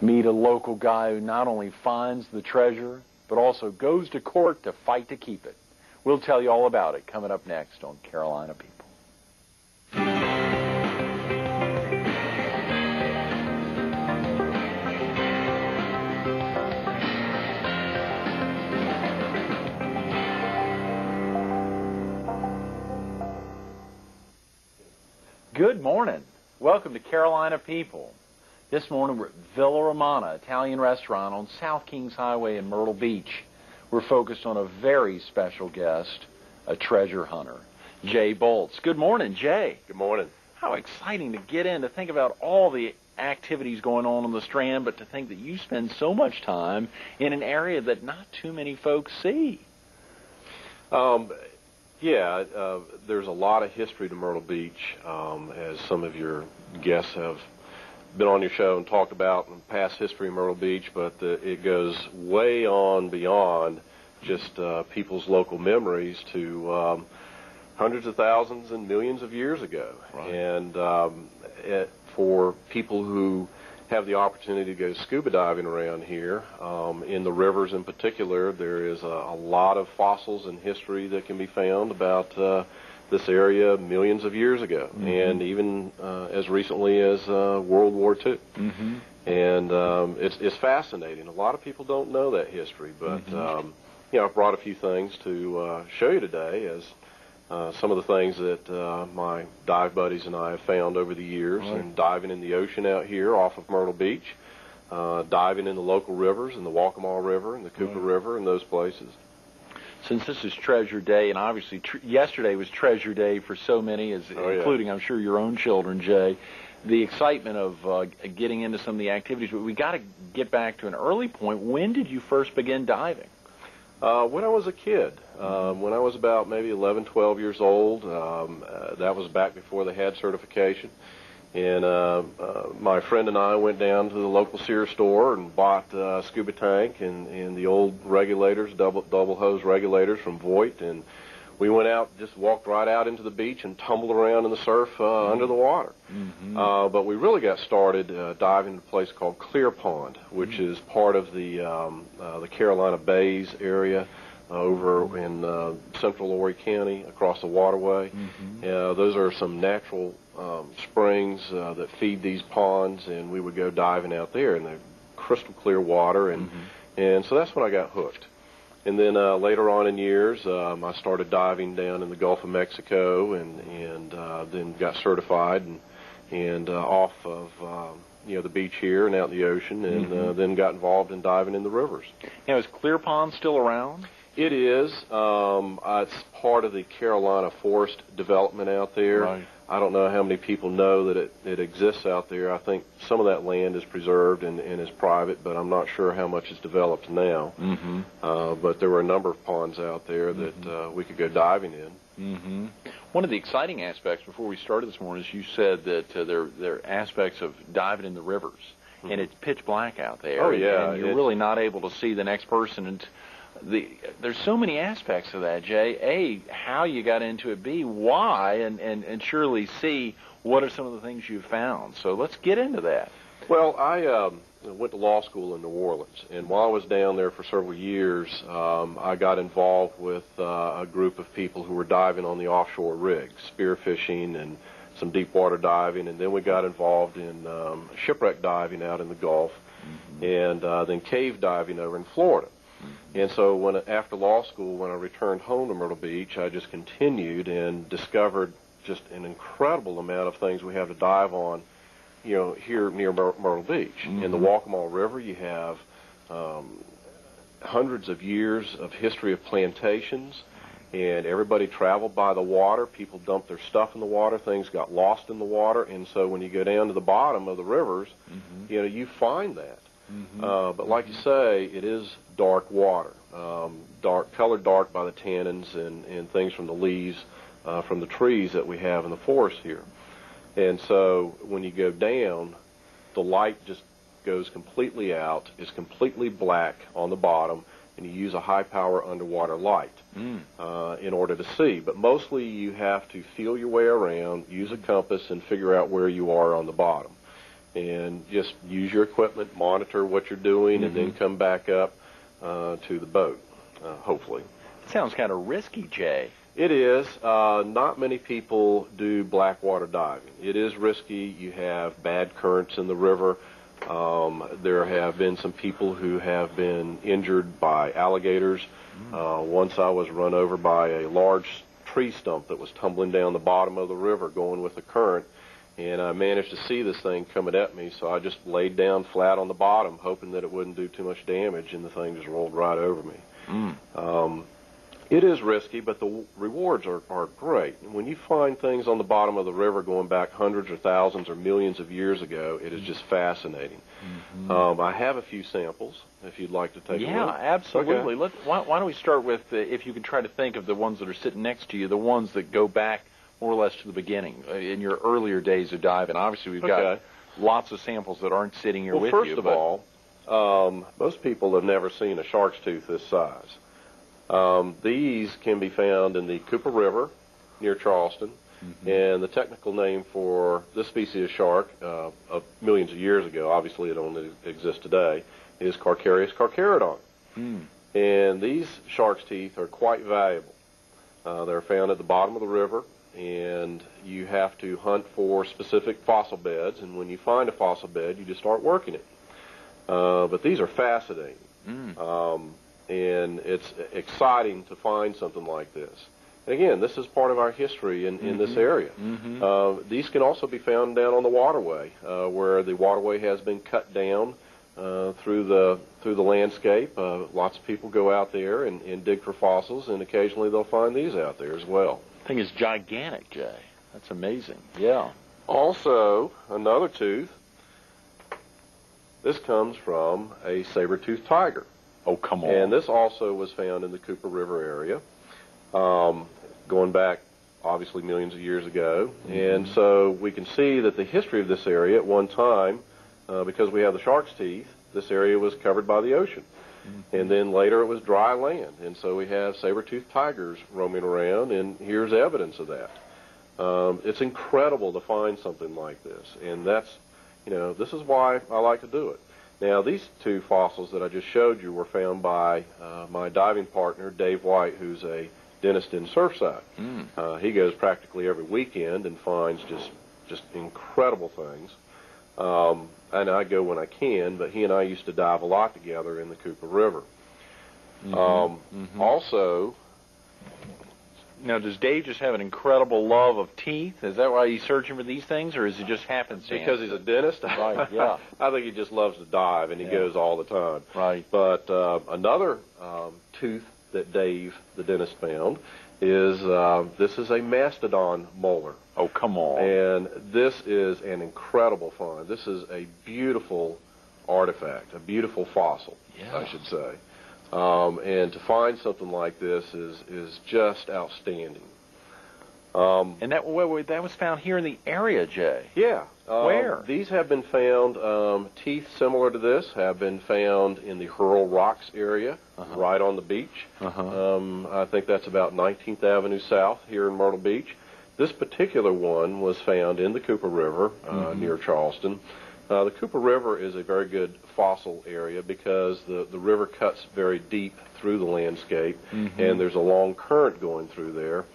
Meet a local guy who not only finds the treasure, but also goes to court to fight to keep it. We'll tell you all about it coming up next on Carolina People. Good morning. Welcome to Carolina People. This morning we're at Villa Romana Italian Restaurant on South Kings Highway in Myrtle Beach. We're focused on a very special guest, a treasure hunter, Jay Bultz. Good morning, Jay. Good morning. How exciting to get in, to think about all the activities going on the Strand, but to think that you spend so much time in an area that not too many folks see. There's a lot of history to Myrtle Beach, as some of your guests have been on your show and talked about in past history of Myrtle Beach, but it goes way on beyond just people's local memories to hundreds of thousands and millions of years ago. Right. And for people who have the opportunity to go scuba diving around here, in the rivers in particular, there is a lot of fossils and history that can be found about this area millions of years ago, and even as recently as World War II. And it's fascinating. A lot of people don't know that history, but I've brought a few things to show you today as some of the things that my dive buddies and I have found over the years, and diving in the ocean out here off of Myrtle Beach, diving in the local rivers, in the Waccamaw River and the Cooper River and those places. Since this is Treasure Day, and obviously yesterday was Treasure Day for so many, including, I'm sure, your own children, Jay, the excitement of getting into some of the activities, but we got to get back to an early point. When did you first begin diving? When I was a kid, when I was about maybe 11, 12 years old. That was back before they had certification. And my friend and I went down to the local Sears store and bought a scuba tank and the old regulators, double hose regulators from Voigt, and we went out, just walked right out into the beach and tumbled around in the surf under the water. But we really got started diving in a place called Clear Pond, which is part of the Carolina Bays area over in central Horry County across the waterway. Those are some natural springs that feed these ponds, and we would go diving out there in the crystal clear water, and so that's when I got hooked. And then later on in years, I started diving down in the Gulf of Mexico, and then got certified and off of the beach here and out in the ocean, and then got involved in diving in the rivers. Now, is Clear Pond still around? It is. It's part of the Carolina Forest development out there. Right. I don't know how many people know that it exists out there. I think some of that land is preserved and is private, but I'm not sure how much is developed now. But there were a number of ponds out there that we could go diving in. One of the exciting aspects, before we started this morning, is you said that there are aspects of diving in the rivers, and it's pitch black out there. Oh, yeah. And you're really not able to see the next person. And there's so many aspects of that, Jay. A, how you got into it. B, why, and surely C, what are some of the things you've found. So let's get into that. Well, I went to law school in New Orleans, and while I was down there for several years, I got involved with a group of people who were diving on the offshore rigs, spearfishing and some deep water diving, and then we got involved in shipwreck diving out in the Gulf, and then cave diving over in Florida. And so after law school, when I returned home to Myrtle Beach, I just continued and discovered just an incredible amount of things we have to dive on, here near Myrtle Beach. In the Waccamaw River, you have hundreds of years of history of plantations, and everybody traveled by the water. People dumped their stuff in the water. Things got lost in the water, and so when you go down to the bottom of the rivers, you find that. But like you say, it is dark water, colored dark by the tannins and things from the leaves from the trees that we have in the forest here. And so when you go down, the light just goes completely out. It's completely black on the bottom, and you use a high-power underwater light in order to see. But mostly you have to feel your way around, use a compass, and figure out where you are on the bottom. and just use your equipment, monitor what you're doing, and then come back up to the boat, hopefully. Sounds kind of risky, Jay. It is. Not many people do blackwater diving. It is risky. You have bad currents in the river. There have been some people who have been injured by alligators. Once I was run over by a large tree stump that was tumbling down the bottom of the river going with the current, and I managed to see this thing coming at me, so I just laid down flat on the bottom, hoping that it wouldn't do too much damage, and the thing just rolled right over me. It is risky, but the rewards are great. And when you find things on the bottom of the river going back hundreds or thousands or millions of years ago, it is just fascinating. I have a few samples, if you'd like to take a look. Yeah, absolutely. Okay. Why don't we start with, if you can try to think of the ones that are sitting next to you, the ones that go back more or less to the beginning, in your earlier days of diving. Obviously, we've got lots of samples that aren't sitting here with you. Well, first of all, most people have never seen a shark's tooth this size. These can be found in the Cooper River near Charleston, and the technical name for this species of shark, of millions of years ago, obviously it only exists today, is Carcharias carcharodon. And these shark's teeth are quite valuable. They're found at the bottom of the river, and you have to hunt for specific fossil beds, and when you find a fossil bed, you just start working it. But these are fascinating. And it's exciting to find something like this. And again, this is part of our history in this area. These can also be found down on the waterway, where the waterway has been cut down through the landscape. Lots of people go out there and dig for fossils, and occasionally they'll find these out there as well. The thing is gigantic, Jay. That's amazing. Yeah. Also, another tooth. This comes from a saber-toothed tiger. Oh, come on. And this also was found in the Cooper River area, going back, obviously, millions of years ago. And so we can see that the history of this area at one time, because we have the shark's teeth, this area was covered by the ocean. And then later it was dry land. And so we have saber-toothed tigers roaming around, and here's evidence of that. It's incredible to find something like this. And that's, this is why I like to do it. Now, these two fossils that I just showed you were found by my diving partner, Dave White, who's a dentist in Surfside. He goes practically every weekend and finds just incredible things. And I go when I can, but he and I used to dive a lot together in the Cooper River. Also... Now, does Dave just have an incredible love of teeth? Is that why he's searching for these things, or is it just happenstance? Because he's a dentist? Right, yeah. I think he just loves to dive, and he goes all the time. Right. But another tooth that Dave, the dentist, found is this is a mastodon molar. Oh, come on. And this is an incredible find. This is a beautiful artifact, a beautiful fossil, I should say. And to find something like this is just outstanding. And that was found here in the area, Jay. Yeah. Where? These have been found, teeth similar to this have been found in the Hurl Rocks area, right on the beach. I think that's about 19th Avenue South here in Myrtle Beach. This particular one was found in the Cooper River near Charleston. The Cooper River is a very good fossil area because the river cuts very deep through the landscape, and there's a long current going through there.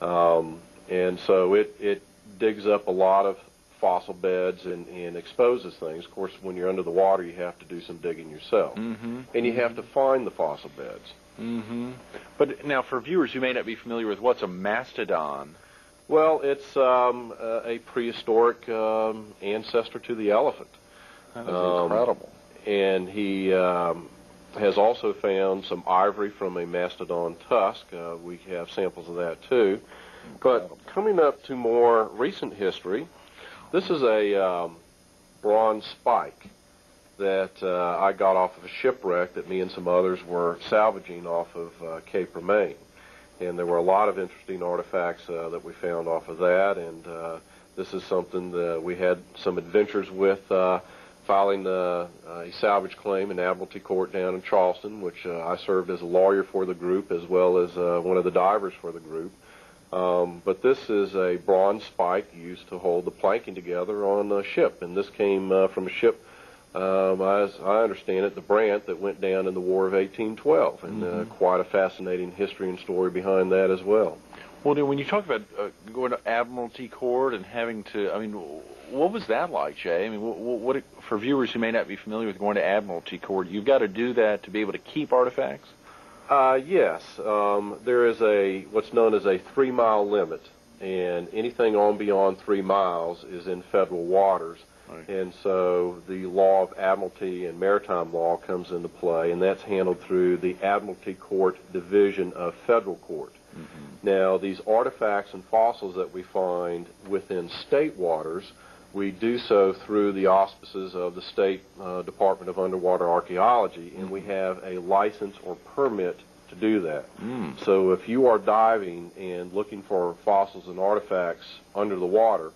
And so it digs up a lot of fossil beds and exposes things. Of course, when you're under the water, you have to do some digging yourself. And you have to find the fossil beds. But now, for viewers who may not be familiar with what's a mastodon... Well, it's a prehistoric ancestor to the elephant. That is incredible. And he has also found some ivory from a mastodon tusk. We have samples of that, too. Incredible. But coming up to more recent history, this is a bronze spike that I got off of a shipwreck that me and some others were salvaging off of Cape Remain. And there were a lot of interesting artifacts that we found off of that, and this is something that we had some adventures with, filing a salvage claim in Admiralty Court down in Charleston, which I served as a lawyer for the group as well as one of the divers for the group. But this is a bronze spike used to hold the planking together on a ship, and this came from a ship, as I understand it, the Brant, that went down in the War of 1812, and quite a fascinating history and story behind that as well. Well, then, when you talk about going to Admiralty Court and having to, I mean, what was that like, Jay? I mean, what for viewers who may not be familiar with going to Admiralty Court, you've got to do that to be able to keep artifacts? Yes. There is what's known as a 3-mile limit, and anything on beyond 3 miles is in federal waters. Right. And so the law of admiralty and maritime law comes into play, and that's handled through the Admiralty Court Division of Federal Court. Now, these artifacts and fossils that we find within state waters, we do so through the auspices of the State Department of Underwater Archaeology, and we have a license or permit to do that. So if you are diving and looking for fossils and artifacts under the water,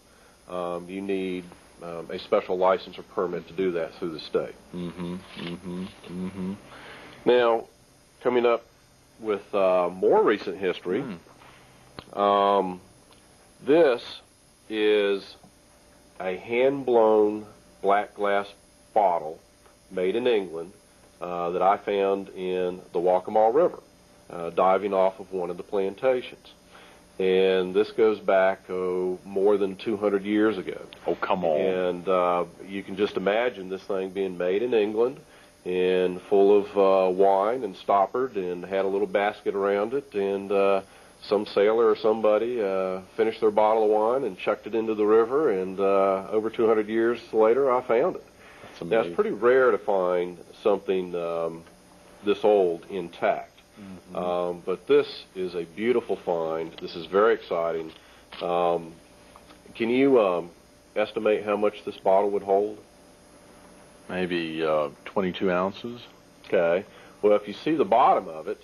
you need a special license or permit to do that through the state. Now, coming up with more recent history, this is a hand-blown black glass bottle made in England that I found in the Waccamaw River, diving off of one of the plantations. And this goes back more than 200 years ago. Oh, come on. And you can just imagine this thing being made in England and full of wine and stoppered, and had a little basket around it, and some sailor or somebody finished their bottle of wine and chucked it into the river, and over 200 years later I found it. That's amazing. Now, it's pretty rare to find something this old intact. But this is a beautiful find. This is very exciting. Can you estimate how much this bottle would hold? Maybe 22 ounces. Okay. Well, if you see the bottom of it,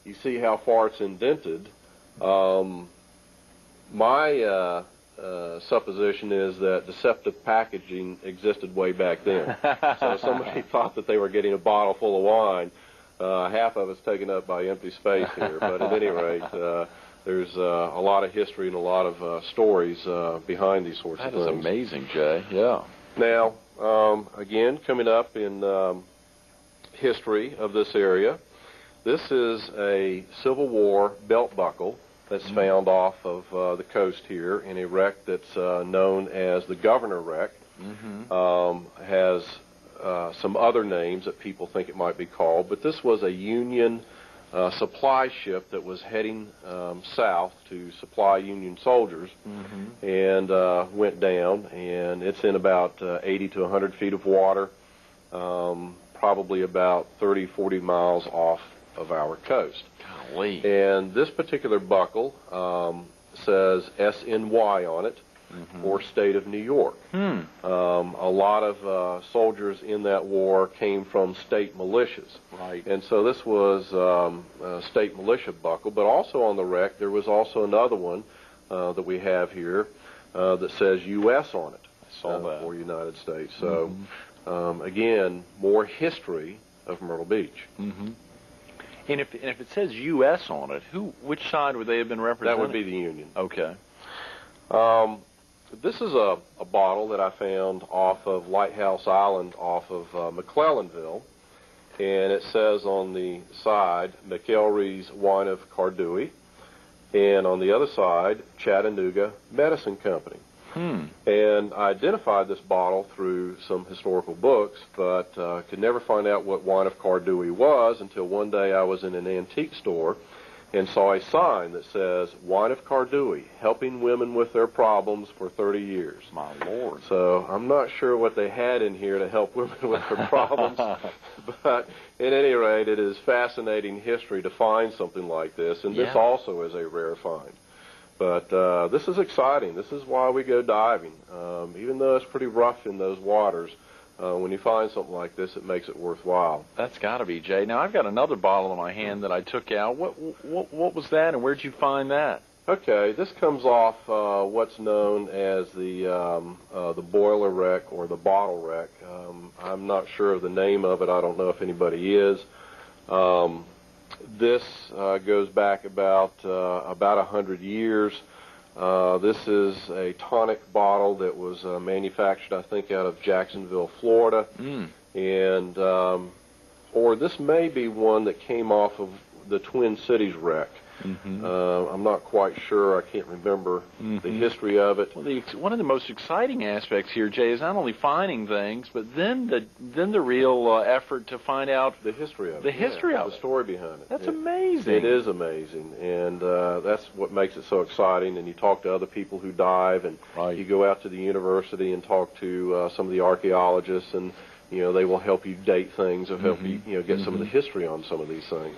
you see how far it's indented. My supposition is that deceptive packaging existed way back then. So somebody thought that they were getting a bottle full of wine. Half of it's taken up by empty space here. But at any rate, there's a lot of history and a lot of stories behind these sorts of things. That is amazing, Jay. Yeah. Now, again, coming up in history of this area, this is a Civil War belt buckle that's found off of the coast here in a wreck that's known as the Governor Wreck. Has some other names that people think it might be called, but this was a Union supply ship that was heading south to supply Union soldiers, and went down, and it's in about 80 to 100 feet of water, probably about 30, 40 miles off of our coast. Golly. And this particular buckle says SNY on it, or State of New York. A lot of soldiers in that war came from state militias. Right. And so this was a state militia buckle, but also on the wreck there was also another one that we have here that says U.S. on it. I saw that. For United States. So, again, more history of Myrtle Beach. And if it says U.S. on it, which side would they have been representing? That would be the Union. Okay. This is a bottle that I found off of Lighthouse Island off of McClellanville, and it says on the side, McElry's Wine of Cardui, and on the other side, Chattanooga Medicine Company. And I identified this bottle through some historical books, but could never find out what Wine of Cardui was until one day I was in an antique store and saw a sign that says, Wine of Cardui, helping women with their problems for 30 years. My Lord. So I'm not sure what they had in here to help women with their problems, but at any rate, it is fascinating history to find something like this, and this also is a rare find. But this is exciting. This is why we go diving. Even though it's pretty rough in those waters, when you find something like this, it makes it worthwhile. That's got to be, Jay. Now, I've got another bottle in my hand that I took out. What was that, and where'd you find that? Okay, this comes off what's known as the boiler wreck or the bottle wreck. I'm not sure of the name of it. I don't know if anybody is. This goes back about 100 years. This is a tonic bottle that was manufactured, I think, out of Jacksonville, Florida. And or this may be one that came off of the Twin Cities wreck. I'm not quite sure. I can't remember the history of it. Well, one of the most exciting aspects here, Jay, is not only finding things, but then the real effort to find out the history of it. The history of it. The story behind it. That's amazing. It is amazing, and that's what makes it so exciting. And you talk to other people who dive, and you go out to the university and talk to some of the archaeologists, and they will help you date things or help you get some of the history on some of these things.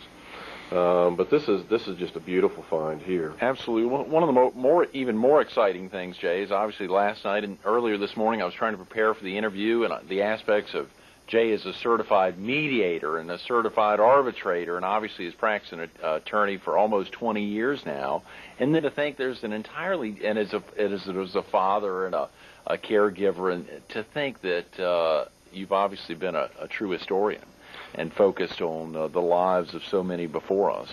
But this is just a beautiful find here. Absolutely. One of the even more exciting things, Jay, is obviously last night and earlier this morning I was trying to prepare for the interview and the aspects of Jay as a certified mediator and a certified arbitrator, and obviously is practicing attorney for almost 20 years now. And then to think there's an entirely, and as a father and a caregiver, and to think that you've obviously been a true historian and focused on the lives of so many before us.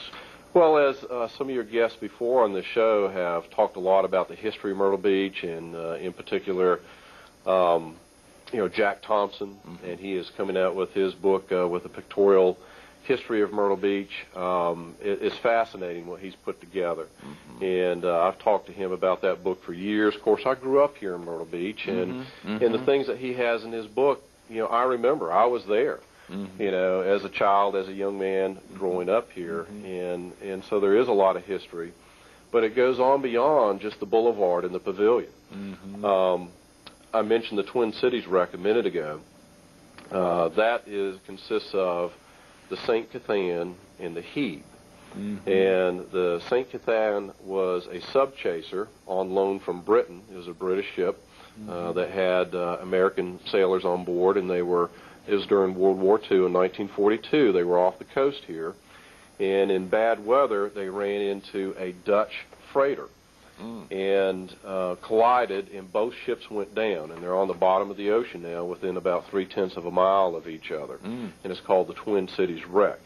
Well, as some of your guests before on the show have talked a lot about the history of Myrtle Beach, and in particular, Jack Thompson, and he is coming out with his book with a pictorial history of Myrtle Beach. It's fascinating what he's put together, and I've talked to him about that book for years. Of course, I grew up here in Myrtle Beach, and the things that he has in his book, I remember. I was there. As a child, as a young man growing up here, and so there is a lot of history, but it goes on beyond just the boulevard and the pavilion. I mentioned the Twin Cities wreck a minute ago. That consists of the St. Cathan and the Hebe. And the St. Cathan was a sub-chaser on loan from Britain. It was a British ship that had American sailors on board, and it was during World War II in 1942. They were off the coast here, and in bad weather, they ran into a Dutch freighter and collided, and both ships went down, and they're on the bottom of the ocean now within about 3/10 of a mile of each other, and it's called the Twin Cities wreck.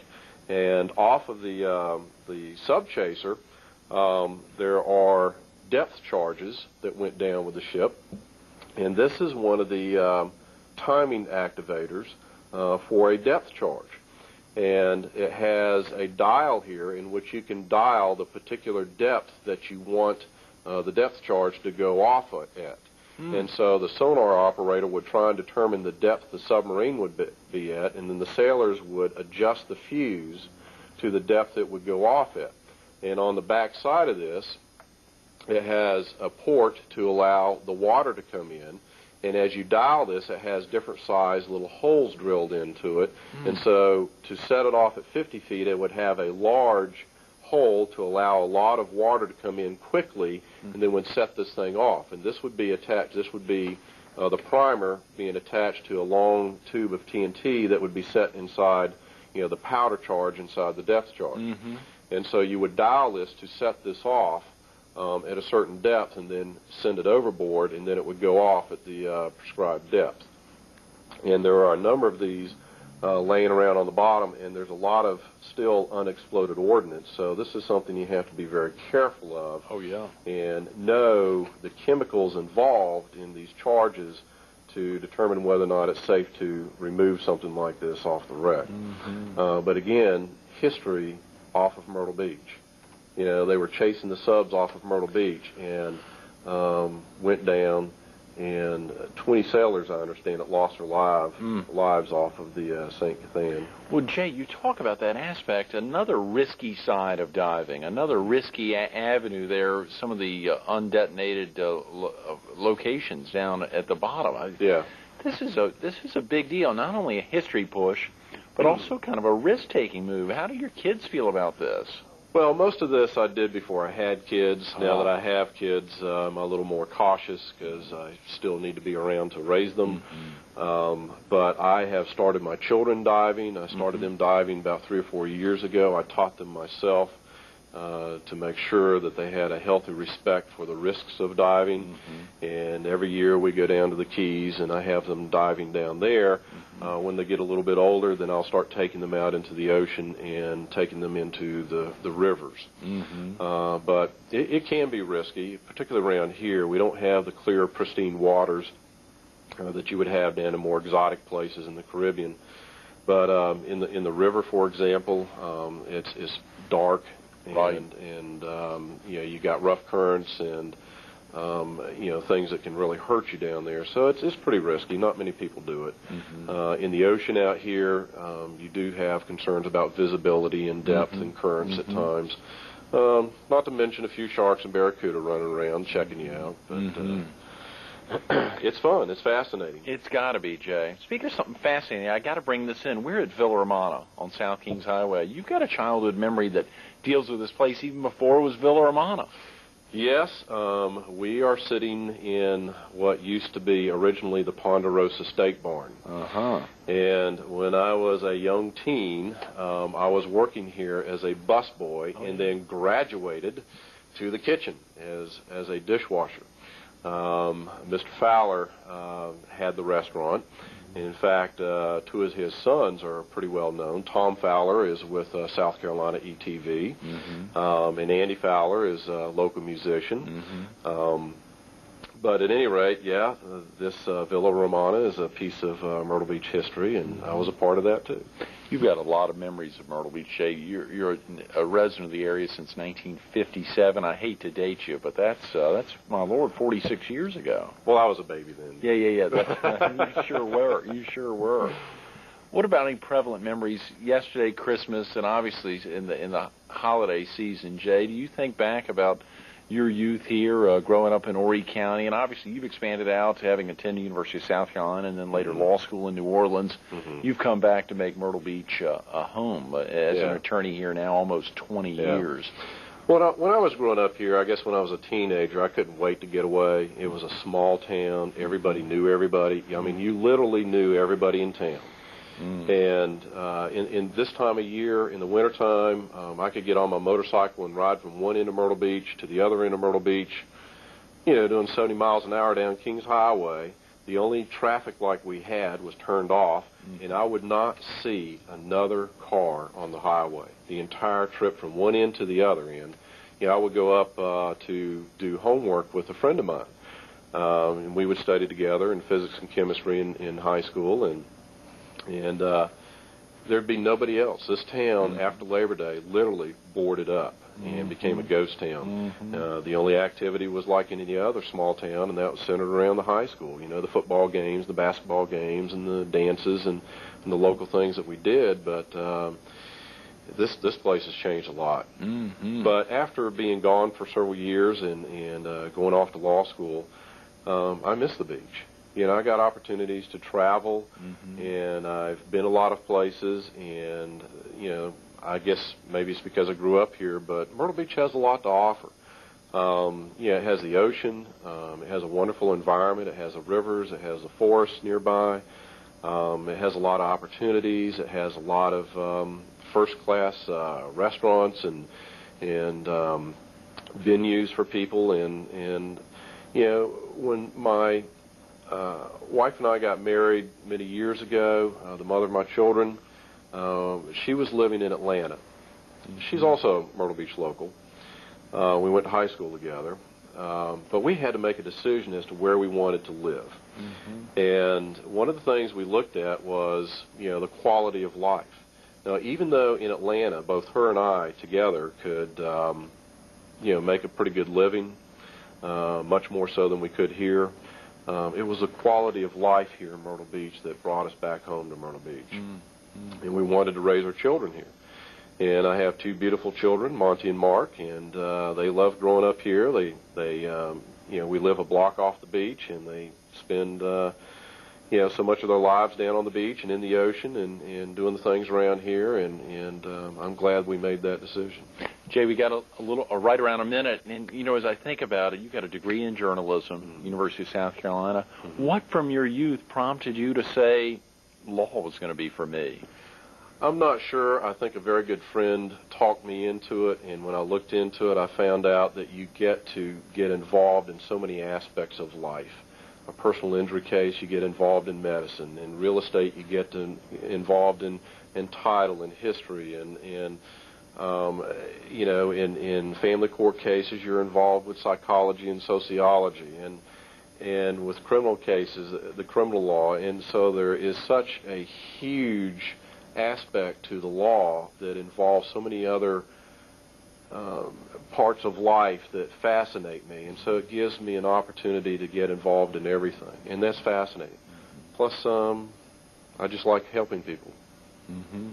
And off of the sub-chaser, there are depth charges that went down with the ship, and this is one of the timing activators for a depth charge, and it has a dial here in which you can dial the particular depth that you want the depth charge to go off at. And so the sonar operator would try and determine the depth the submarine would be at, and then the sailors would adjust the fuse to the depth it would go off at. And on the back side of this, it has a port to allow the water to come in. And as you dial this, it has different size little holes drilled into it. And so to set it off at 50 feet, it would have a large hole to allow a lot of water to come in quickly, and then would set this thing off. And this would be attached, this would be the primer being attached to a long tube of TNT that would be set inside, the powder charge inside the depth charge. And so you would dial this to set this off at a certain depth, and then send it overboard, and then it would go off at the prescribed depth. And there are a number of these laying around on the bottom, and there's a lot of still unexploded ordnance, so this is something you have to be very careful of. And know the chemicals involved in these charges to determine whether or not it's safe to remove something like this off the wreck. But again, history off of Myrtle Beach. They were chasing the subs off of Myrtle Beach and went down, and 20 sailors, I understand, lost their lives off of the St. Cathan. Well, Jay, you talk about that aspect, another risky side of diving, another risky avenue there, some of the undetonated locations down at the bottom. This is a big deal, not only a history push, but also kind of a risk-taking move. How do your kids feel about this? Well, most of this I did before I had kids. Now that I have kids, I'm a little more cautious because I still need to be around to raise them. But I have started my children diving. I started them diving about 3 or 4 years ago. I taught them myself. to make sure that they had a healthy respect for the risks of diving. And every year we go down to the Keys, and I have them diving down there. When they get a little bit older, then I'll start taking them out into the ocean and taking them into the rivers. But it can be risky, particularly around here. We don't have the clear, pristine waters that you would have down in more exotic places in the Caribbean. But in the river, for example, it's dark. And you know, you got rough currents and you know, things that can really hurt you down there. So it's pretty risky. Not many people do it. In the ocean out here, you do have concerns about visibility and depth and currents at times. Not to mention a few sharks and barracuda running around checking you out. But it's fun. It's fascinating. It's got to be, Jay. Speaking of something fascinating, I got to bring this in. We're at Villa Romana on South Kings Highway. You've got a childhood memory that deals with this place even before it was Villa Romana. Yes, we are sitting in what used to be originally the Ponderosa Steak Barn. And when I was a young teen, I was working here as a busboy and then graduated to the kitchen as a dishwasher. Mr. Fowler had the restaurant. In fact, two of his sons are pretty well known. Tom Fowler is with South Carolina ETV, and Andy Fowler is a local musician. But at any rate, yeah, this Villa Romana is a piece of Myrtle Beach history, and I was a part of that too. You've got a lot of memories of Myrtle Beach, Jay. You're a resident of the area since 1957. I hate to date you, but that's my Lord, 46 years ago. Well, I was a baby then. Yeah. You sure were. You sure were. What about any prevalent memories? Yesterday, Christmas, and obviously in the holiday season, Jay. Do you think back about your youth here, growing up in Horry County, and obviously you've expanded out to having attended the University of South Carolina and then later law school in New Orleans. You've come back to make Myrtle Beach a home as an attorney here now almost 20 years. Well, when I was growing up here, I guess when I was a teenager, I couldn't wait to get away. It was a small town. Everybody knew everybody. I mean, you literally knew everybody in town. And in this time of year, in the wintertime, I could get on my motorcycle and ride from one end of Myrtle Beach to the other end of Myrtle Beach, you know, doing 70 miles an hour down Kings Highway. The only traffic light we had was turned off, and I would not see another car on the highway the entire trip from one end to the other end. You know, I would go up to do homework with a friend of mine, and we would study together in physics and chemistry in high school, and there'd be nobody else. This town, after Labor Day, literally boarded up and became a ghost town. The only activity was like any other small town, and that was centered around the high school. You know, the football games, the basketball games, and the dances, and the local things that we did. But this place has changed a lot. But after being gone for several years and going off to law school, I miss the beach. You know, I got opportunities to travel, and I've been a lot of places, and, you know, I guess maybe it's because I grew up here, but Myrtle Beach has a lot to offer. Yeah, it has the ocean, it has a wonderful environment, it has the rivers, it has the forests nearby, it has a lot of opportunities, it has a lot of first-class restaurants and venues for people, and you know, when my wife and I got married many years ago, the mother of my children, she was living in Atlanta. She's also a Myrtle Beach local. We went to high school together. But we had to make a decision as to where we wanted to live. And one of the things we looked at was, you know, the quality of life. Now, even though in Atlanta, both her and I together could, you know, make a pretty good living, much more so than we could here, it was the quality of life here in Myrtle Beach that brought us back home to Myrtle Beach. And we wanted to raise our children here. And I have two beautiful children, Monty and Mark, and they love growing up here. They you know, we live a block off the beach, and they spend, you know, so much of their lives down on the beach and in the ocean and doing the things around here, and I'm glad we made that decision. Jay, we got right around a minute, and, you know, as I think about it, you got a degree in journalism, University of South Carolina. What from your youth prompted you to say law was going to be for me? I'm not sure. I think a very good friend talked me into it, and when I looked into it, I found out that you get to get involved in so many aspects of life. A personal injury case, you get involved in medicine. In real estate, you get involved in title and history, and you know, in family court cases, you're involved with psychology and sociology, and with criminal cases, the criminal law. And so there is such a huge aspect to the law that involves so many other parts of life that fascinate me, and so it gives me an opportunity to get involved in everything, and that's fascinating. Plus, I just like helping people. Mm-hmm.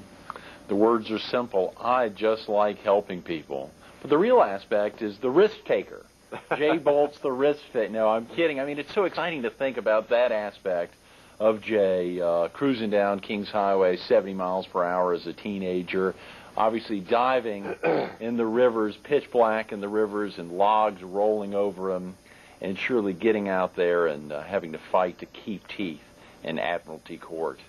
The words are simple. I just like helping people. But the real aspect is the risk taker. Jay Bultz, the risk taker. No, I'm kidding. I mean, it's so exciting to think about that aspect of Jay cruising down Kings Highway 70 miles per hour as a teenager, obviously diving in the rivers, pitch black in the rivers, and logs rolling over him, and surely getting out there and having to fight to keep teeth in Admiralty Court.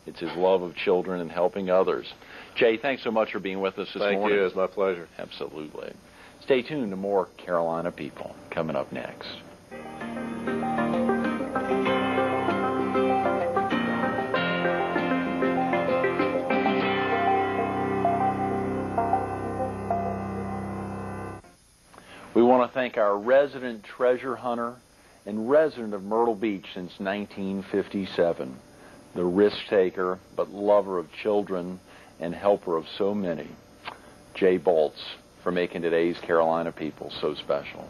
It's his love of children and helping others. Jay, thanks so much for being with us this morning. Thank you. It's my pleasure. Absolutely. Stay tuned to more Carolina People coming up next. We want to thank our resident treasure hunter and resident of Myrtle Beach since 1957, the risk taker but lover of children and helper of so many, Jay Bultz, for making today's Carolina People so special.